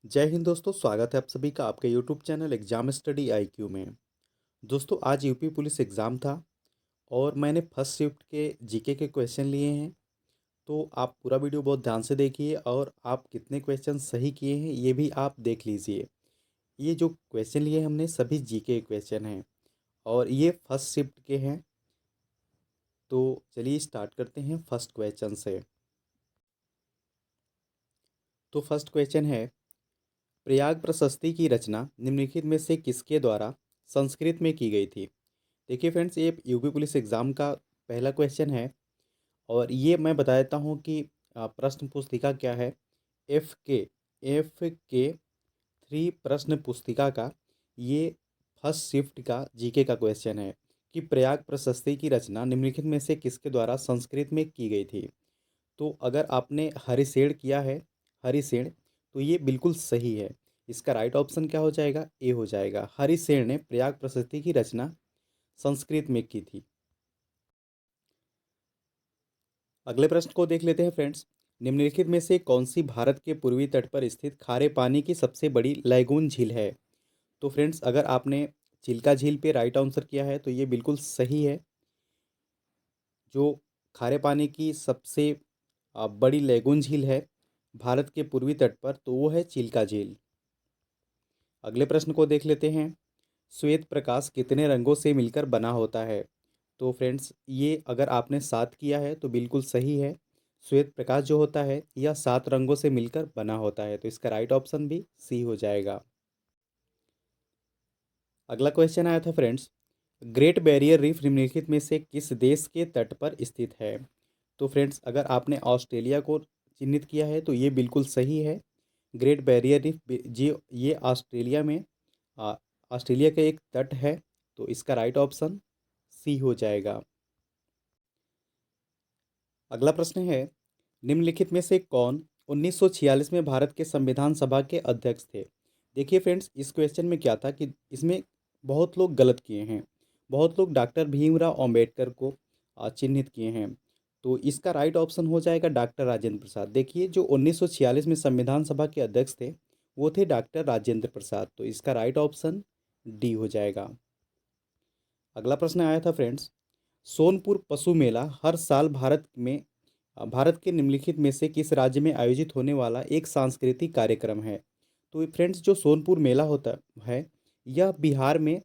जय हिंद दोस्तों, स्वागत है आप सभी का आपके YouTube channel exam study IQ में। दोस्तों, आज यूपी पुलिस एग्ज़ाम था और मैंने फर्स्ट शिफ्ट के जीके के क्वेश्चन लिए हैं। तो आप पूरा वीडियो बहुत ध्यान से देखिए और आप कितने क्वेश्चन सही किए हैं ये भी आप देख लीजिए। ये जो क्वेश्चन लिए हमने सभी जीके क्वेश्चन हैं और ये फर्स्ट शिफ्ट के हैं। तो चलिए स्टार्ट करते हैं फर्स्ट क्वेश्चन से। तो फर्स्ट क्वेश्चन है, प्रयाग प्रशस्ति की रचना निम्नलिखित में से किसके द्वारा संस्कृत में की गई थी। देखिए फ्रेंड्स, ये यूपी पुलिस एग्ज़ाम का पहला क्वेश्चन है और ये मैं बता देता हूँ कि प्रश्न पुस्तिका क्या है। एफ के 3 प्रश्न पुस्तिका का ये फर्स्ट शिफ्ट का जीके का क्वेश्चन है कि प्रयाग प्रशस्ति की रचना निम्नलिखित में से किसके द्वारा संस्कृत में की गई थी। तो अगर आपने हरिसेन किया है, हरिसेन, तो ये बिल्कुल सही है। इसका राइट ऑप्शन क्या हो जाएगा? ए हो जाएगा। हरिसेन ने प्रयाग प्रशस्ति की रचना संस्कृत में की थी। अगले प्रश्न को देख लेते हैं फ्रेंड्स। निम्नलिखित में से कौन सी भारत के पूर्वी तट पर स्थित खारे पानी की सबसे बड़ी लैगून झील है। तो फ्रेंड्स, अगर आपने चिल्का झील पे राइट आंसर किया है तो ये बिल्कुल सही है। जो खारे पानी की सबसे बड़ी लैगून झील है भारत के पूर्वी तट पर, तो वो है चिल्का झील। अगले प्रश्न को देख लेते हैं। श्वेत प्रकाश कितने रंगों से मिलकर बना होता है। तो फ्रेंड्स, ये अगर आपने 7 किया है तो बिल्कुल सही है। श्वेत प्रकाश जो होता है यह 7 रंगों से मिलकर बना होता है, तो इसका राइट ऑप्शन भी सी हो जाएगा। अगला क्वेश्चन आया था फ्रेंड्स, ग्रेट बैरियर रीफ निम्नलिखित में से किस देश के तट पर स्थित है। तो फ्रेंड्स, अगर आपने ऑस्ट्रेलिया को चिन्हित किया है तो ये बिल्कुल सही है। ग्रेट बैरियर रीफ जी ये ऑस्ट्रेलिया में आ, ऑस्ट्रेलिया का एक तट है, तो इसका राइट ऑप्शन सी हो जाएगा। अगला प्रश्न है, निम्नलिखित में से कौन 1946 में भारत के संविधान सभा के अध्यक्ष थे। देखिए फ्रेंड्स, इस क्वेश्चन में क्या था कि इसमें बहुत लोग गलत किए हैं। बहुत लोग डॉक्टर भीमराव अंबेडकर को चिन्हित किए हैं। तो इसका राइट ऑप्शन हो जाएगा डॉक्टर राजेंद्र प्रसाद। देखिए, जो 1946 में संविधान सभा के अध्यक्ष थे वो थे डॉक्टर राजेंद्र प्रसाद, तो इसका राइट ऑप्शन डी हो जाएगा। अगला प्रश्न आया था फ्रेंड्स, सोनपुर पशु मेला हर साल भारत के निम्नलिखित में से किस राज्य में आयोजित होने वाला एक सांस्कृतिक कार्यक्रम है। तो फ्रेंड्स, जो सोनपुर मेला होता है यह बिहार में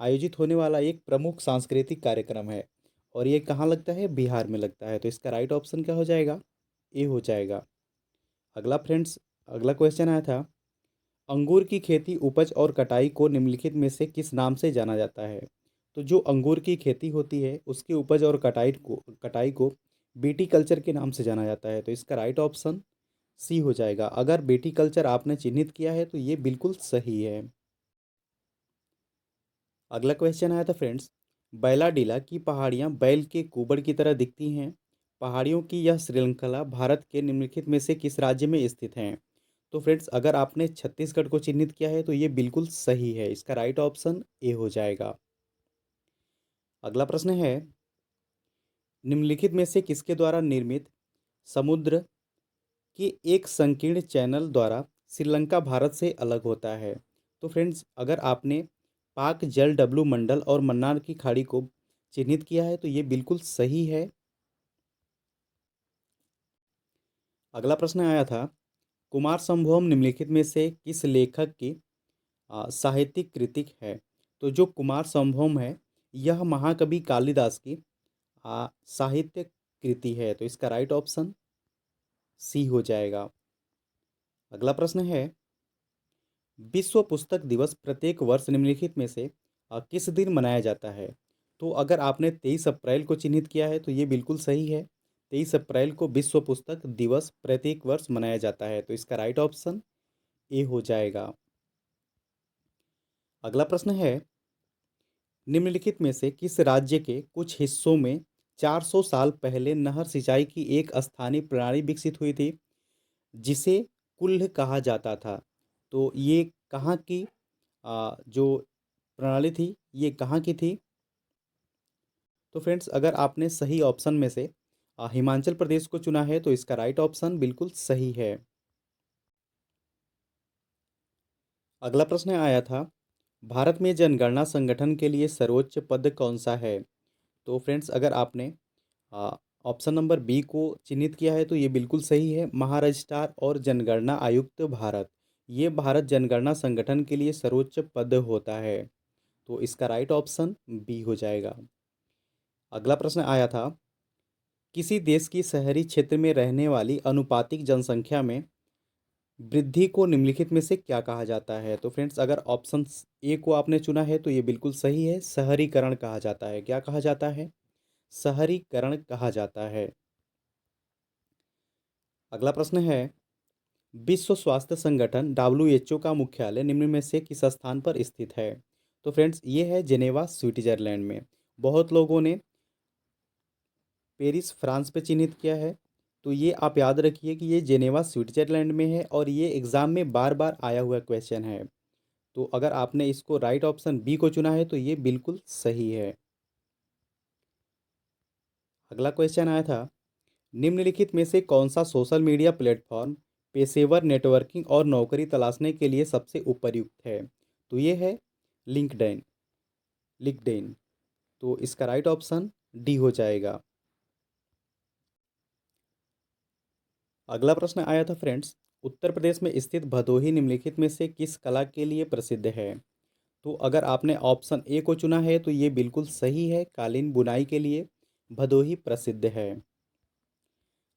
आयोजित होने वाला एक प्रमुख सांस्कृतिक कार्यक्रम है और ये कहाँ लगता है? बिहार में लगता है, तो इसका राइट ऑप्शन क्या हो जाएगा? ए हो जाएगा। अगला क्वेश्चन आया था, अंगूर की खेती, उपज और कटाई को निम्नलिखित में से किस नाम से जाना जाता है। तो जो अंगूर की खेती होती है उसकी उपज और कटाई को बीटी कल्चर के नाम से जाना जाता है, तो इसका राइट ऑप्शन सी हो जाएगा। अगर बीटी कल्चर आपने चिन्हित किया है तो ये बिल्कुल सही है। अगला क्वेश्चन आया था फ्रेंड्स, बैलाडीला की पहाड़ियाँ बैल के कुबड़ की तरह दिखती हैं। पहाड़ियों की यह श्रृंखला भारत के निम्नलिखित में से किस राज्य में स्थित हैं। तो फ्रेंड्स, अगर आपने छत्तीसगढ़ को चिन्हित किया है तो ये बिल्कुल सही है। इसका राइट ऑप्शन ए हो जाएगा। अगला प्रश्न है, निम्नलिखित में से किसके द्वारा निर्मित समुद्र के एक संकीर्ण चैनल द्वारा श्रीलंका भारत से अलग होता है। तो फ्रेंड्स, अगर आपने पाक जल डब्लू मंडल और मन्नार की खाड़ी को चिन्हित किया है तो ये बिल्कुल सही है। अगला प्रश्न आया था, कुमार संभवम निम्नलिखित में से किस लेखक की साहित्यिक कृतिक है। तो जो कुमार संभवम है यह महाकवि कालिदास की साहित्य कृति है, तो इसका राइट ऑप्शन सी हो जाएगा। अगला प्रश्न है, विश्व पुस्तक दिवस प्रत्येक वर्ष निम्नलिखित में से किस दिन मनाया जाता है। तो अगर आपने 23 अप्रैल को चिन्हित किया है तो ये बिल्कुल सही है। 23 अप्रैल को विश्व पुस्तक दिवस प्रत्येक वर्ष मनाया जाता है, तो इसका राइट ऑप्शन ए हो जाएगा। अगला प्रश्न है, निम्नलिखित में से किस राज्य के कुछ हिस्सों में 400 साल पहले नहर सिंचाई की एक स्थानीय प्रणाली विकसित हुई थी जिसे कुल्ल कहा जाता था। तो ये कहाँ की जो प्रणाली थी ये कहाँ की थी। तो फ्रेंड्स, अगर आपने सही ऑप्शन में से हिमाचल प्रदेश को चुना है तो इसका राइट ऑप्शन बिल्कुल सही है। अगला प्रश्न आया था, भारत में जनगणना संगठन के लिए सर्वोच्च पद कौन सा है? तो फ्रेंड्स, अगर आपने आ, ऑप्शन नंबर बी को चिन्हित किया है तो ये बिल्कुल सही है। महारजिस्ट्रार और जनगणना आयुक्त भारत, ये भारत जनगणना संगठन के लिए सर्वोच्च पद होता है। तो इसका राइट ऑप्शन बी हो जाएगा। अगला प्रश्न आया था, किसी देश की शहरी क्षेत्र में रहने वाली अनुपातिक जनसंख्या में वृद्धि को निम्नलिखित में से क्या कहा जाता है? तो फ्रेंड्स, अगर ऑप्शन ए को आपने चुना है तो ये बिल्कुल सही है, शहरीकरण कहा जाता है। क्या कहा जाता है? शहरीकरण कहा जाता है। अगला प्रश्न है, विश्व स्वास्थ्य संगठन WHO का मुख्यालय निम्न में से किस स्थान पर स्थित है? तो फ्रेंड्स, ये है जेनेवा स्विट्जरलैंड में। बहुत लोगों ने पेरिस फ्रांस पे चिन्हित किया है, तो ये आप याद रखिए कि ये जेनेवा स्विट्जरलैंड में है और ये एग्ज़ाम में बार बार आया हुआ क्वेश्चन है। तो अगर आपने इसको राइट ऑप्शन बी को चुना है तो ये बिल्कुल सही है। अगला क्वेश्चन आया था, निम्नलिखित में से कौन सा सोशल मीडिया प्लेटफॉर्म पेशेवर नेटवर्किंग और नौकरी तलाशने के लिए सबसे उपयुक्त है? तो ये है लिंक्डइन। लिंक्डइन। तो इसका राइट ऑप्शन डी हो जाएगा। अगला प्रश्न आया था फ्रेंड्स, उत्तर प्रदेश में स्थित भदोही निम्नलिखित में से किस कला के लिए प्रसिद्ध है? तो अगर आपने ऑप्शन ए को चुना है तो ये बिल्कुल सही है, कालीन बुनाई के लिए भदोही प्रसिद्ध है।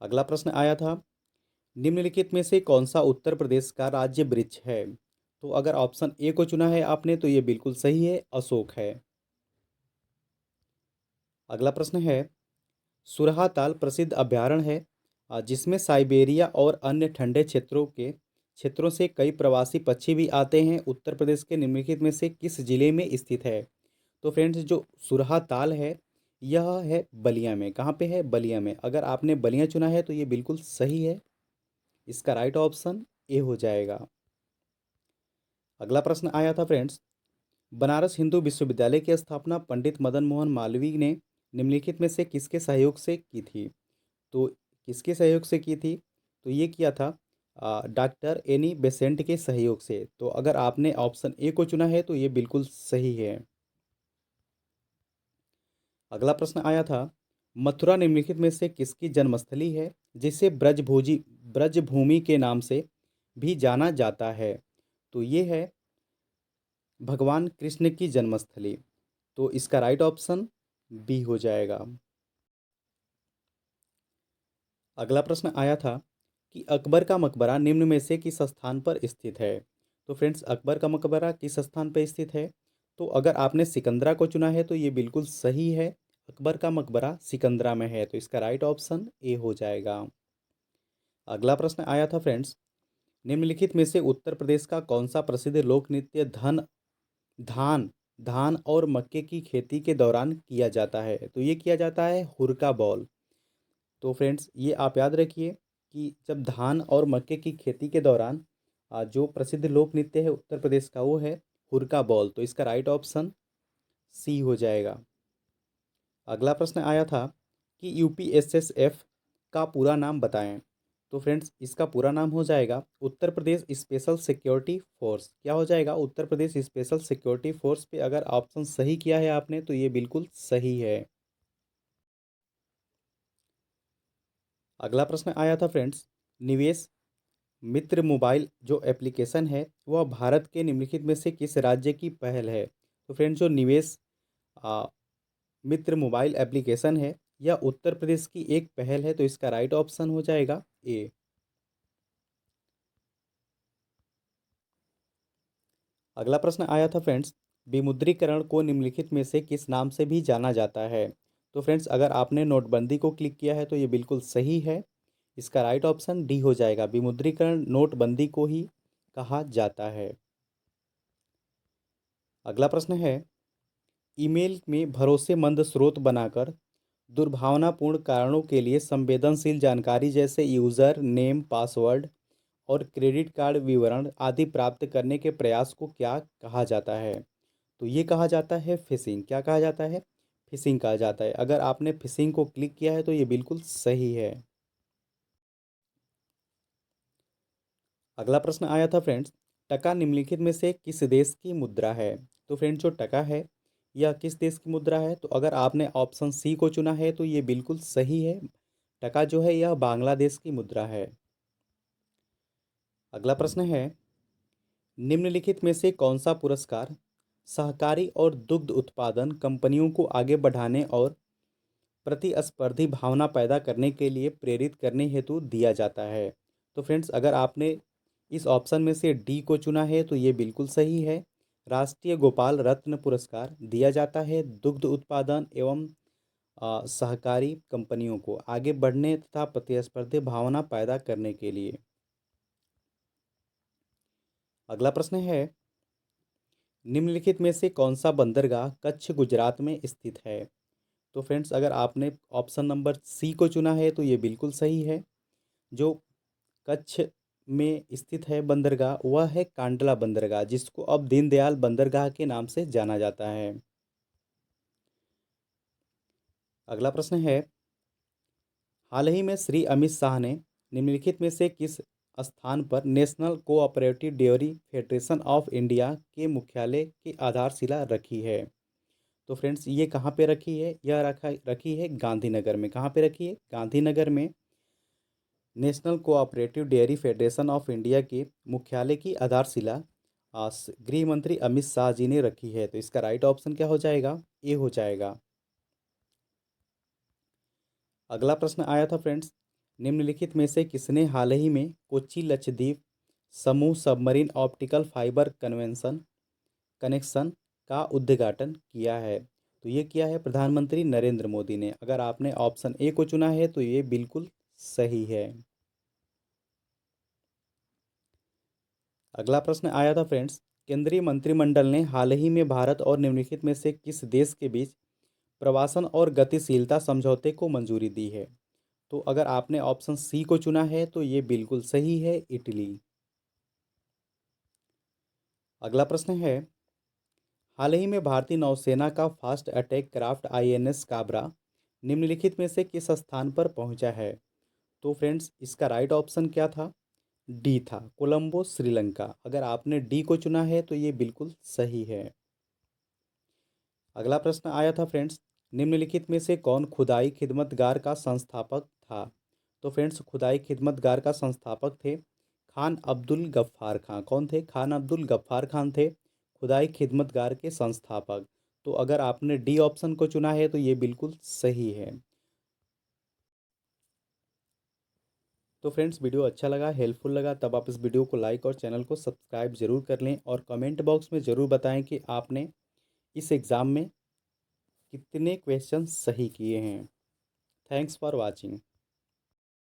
अगला प्रश्न आया था, निम्नलिखित में से कौन सा उत्तर प्रदेश का राज्य वृक्ष है? तो अगर ऑप्शन ए को चुना है आपने तो ये बिल्कुल सही है, अशोक है। अगला प्रश्न है, सुरहा ताल प्रसिद्ध अभयारण्य है जिसमें साइबेरिया और अन्य ठंडे क्षेत्रों से कई प्रवासी पक्षी भी आते हैं। उत्तर प्रदेश के निम्नलिखित में से किस जिले में स्थित है? तो फ्रेंड्स, जो सुरहा ताल है यह है बलिया में। कहाँ पे है? बलिया में। अगर आपने बलिया चुना है तो ये बिल्कुल सही है, इसका राइट ऑप्शन ए हो जाएगा। अगला प्रश्न आया था फ्रेंड्स, बनारस हिंदू विश्वविद्यालय की स्थापना पंडित मदन मोहन मालवीय ने निम्नलिखित में से किसके सहयोग से की थी? तो किसके सहयोग से की थी? तो ये किया था डॉक्टर एनी बेसेंट के सहयोग से। तो अगर आपने ऑप्शन ए को चुना है तो ये बिल्कुल सही है। अगला प्रश्न आया था, मथुरा निम्नलिखित में से किसकी जन्मस्थली है जिसे ब्रजभूमि के नाम से भी जाना जाता है? तो ये है भगवान कृष्ण की जन्मस्थली। तो इसका राइट ऑप्शन बी हो जाएगा। अगला प्रश्न आया था कि अकबर का मकबरा निम्न में से किस स्थान पर स्थित है? तो फ्रेंड्स, अकबर का मकबरा किस स्थान पर स्थित है? तो अगर आपने सिकंदरा को चुना है तो ये बिल्कुल सही है, अकबर का मकबरा सिकंदरा में है। तो इसका राइट ऑप्शन ए हो जाएगा। अगला प्रश्न आया था फ्रेंड्स, निम्नलिखित में से उत्तर प्रदेश का कौन सा प्रसिद्ध लोक नृत्य धान धान और मक्के की खेती के दौरान किया जाता है? तो ये किया जाता है हुरका बॉल। तो फ्रेंड्स, ये आप याद रखिए कि जब धान और मक्के की खेती के दौरान जो प्रसिद्ध लोक नृत्य है उत्तर प्रदेश का वो है हुरका बॉल। तो इसका राइट ऑप्शन सी हो जाएगा। अगला प्रश्न आया था कि यूपीएसएसएफ का पूरा नाम बताएं। तो फ्रेंड्स, इसका पूरा नाम हो जाएगा Uttar Pradesh special security force. क्या हो जाएगा? Uttar Pradesh special security force. पे अगर ऑप्शन सही किया है आपने तो ये बिल्कुल सही है। अगला प्रश्न आया था फ्रेंड्स, निवेश मित्र मोबाइल जो एप्लीकेशन है वह भारत के निम्नलिखित में से किस राज्य की पहल है? तो फ्रेंड्स, जो निवेश आ, मित्र मोबाइल एप्लीकेशन है यह उत्तर प्रदेश की एक पहल है। तो इसका राइट ऑप्शन हो जाएगा ए। अगला प्रश्न आया था फ्रेंड्स, विमुद्रीकरण को निम्नलिखित में से किस नाम से भी जाना जाता है? तो फ्रेंड्स, अगर आपने नोटबंदी को क्लिक किया है तो ये बिल्कुल सही है, इसका राइट ऑप्शन डी हो जाएगा। विमुद्रीकरण नोटबंदी को ही कहा जाता है। अगला प्रश्न है, ईमेल में भरोसेमंद स्रोत बनाकर दुर्भावनापूर्ण कारणों के लिए संवेदनशील जानकारी जैसे यूज़र नेम, पासवर्ड और क्रेडिट कार्ड विवरण आदि प्राप्त करने के प्रयास को क्या कहा जाता है? तो ये कहा जाता है फिशिंग। क्या कहा जाता है? फिशिंग कहा जाता है। अगर आपने फिशिंग को क्लिक किया है तो ये बिल्कुल सही है। अगला प्रश्न आया था फ्रेंड्स, टका निम्नलिखित में से किस देश की मुद्रा है? तो फ्रेंड्स जो टका है यह किस देश की मुद्रा है? तो अगर आपने ऑप्शन सी को चुना है तो ये बिल्कुल सही है। टका जो है यह बांग्लादेश की मुद्रा है। अगला प्रश्न है, निम्नलिखित में से कौन सा पुरस्कार सहकारी और दुग्ध उत्पादन कंपनियों को आगे बढ़ाने और प्रतिस्पर्धी भावना पैदा करने के लिए प्रेरित करने हेतु दिया जाता है? तो फ्रेंड्स अगर आपने इस ऑप्शन में से डी को चुना है तो ये बिल्कुल सही है। राष्ट्रीय गोपाल रत्न पुरस्कार दिया जाता है दुग्ध उत्पादन एवं सहकारी कंपनियों को आगे बढ़ने तथा प्रतिस्पर्धी भावना पैदा करने के लिए। अगला प्रश्न है, निम्नलिखित में से कौन सा बंदरगाह कच्छ गुजरात में स्थित है? तो फ्रेंड्स अगर आपने ऑप्शन नंबर सी को चुना है तो ये बिल्कुल सही है। जो कच्छ में स्थित है बंदरगाह वह है कांडला बंदरगाह, जिसको अब दीनदयाल बंदरगाह के नाम से जाना जाता है। अगला प्रश्न है, हाल ही में श्री अमित शाह ने निम्नलिखित में से किस स्थान पर national cooperative dairy federation of India के मुख्यालय की आधारशिला रखी है? तो फ्रेंड्स ये कहाँ पे रखी है? यह रखी है गांधीनगर में। कहाँ पे रखी है? गांधीनगर में national cooperative dairy federation of India के मुख्यालय की आधारशिला गृह मंत्री अमित शाह जी ने रखी है। तो इसका राइट ऑप्शन क्या हो जाएगा? ए हो जाएगा। अगला प्रश्न आया था फ्रेंड्स, निम्नलिखित में से किसने हाल ही में कोच्चि लक्षद्वीप समूह सबमरीन ऑप्टिकल फाइबर कनेक्शन का उद्घाटन किया है? तो ये किया है प्रधानमंत्री नरेंद्र मोदी ने। अगर आपने ऑप्शन ए को चुना है तो ये बिल्कुल सही है। अगला प्रश्न आया था फ्रेंड्स, केंद्रीय मंत्रिमंडल ने हाल ही में भारत और निम्नलिखित में से किस देश के बीच प्रवासन और गतिशीलता समझौते को मंजूरी दी है? तो अगर आपने ऑप्शन सी को चुना है तो ये बिल्कुल सही है, इटली। अगला प्रश्न है, हाल ही में भारतीय नौसेना का fast attack craft INS Kabra निम्नलिखित में से किस स्थान पर पहुंचा है? तो फ्रेंड्स इसका राइट ऑप्शन क्या था? डी था, कोलंबो श्रीलंका। अगर आपने डी को चुना है तो ये बिल्कुल सही है। अगला प्रश्न आया था फ्रेंड्स, निम्नलिखित में से कौन खुदाई खिदमतगार का संस्थापक था? तो फ्रेंड्स खुदाई खिदमतगार का संस्थापक थे खान अब्दुल गफ्फार खान। कौन थे? खान अब्दुल गफ्फार खान थे खुदाई खिदमतगार के संस्थापक। तो अगर आपने डी ऑप्शन को चुना है तो ये बिल्कुल सही है। तो फ्रेंड्स वीडियो अच्छा लगा, हेल्पफुल लगा, तब आप इस वीडियो को लाइक और चैनल को सब्सक्राइब जरूर कर लें और कमेंट बॉक्स में ज़रूर बताएं कि आपने इस एग्ज़ाम में कितने क्वेश्चन सही किए हैं। Thanks for watching.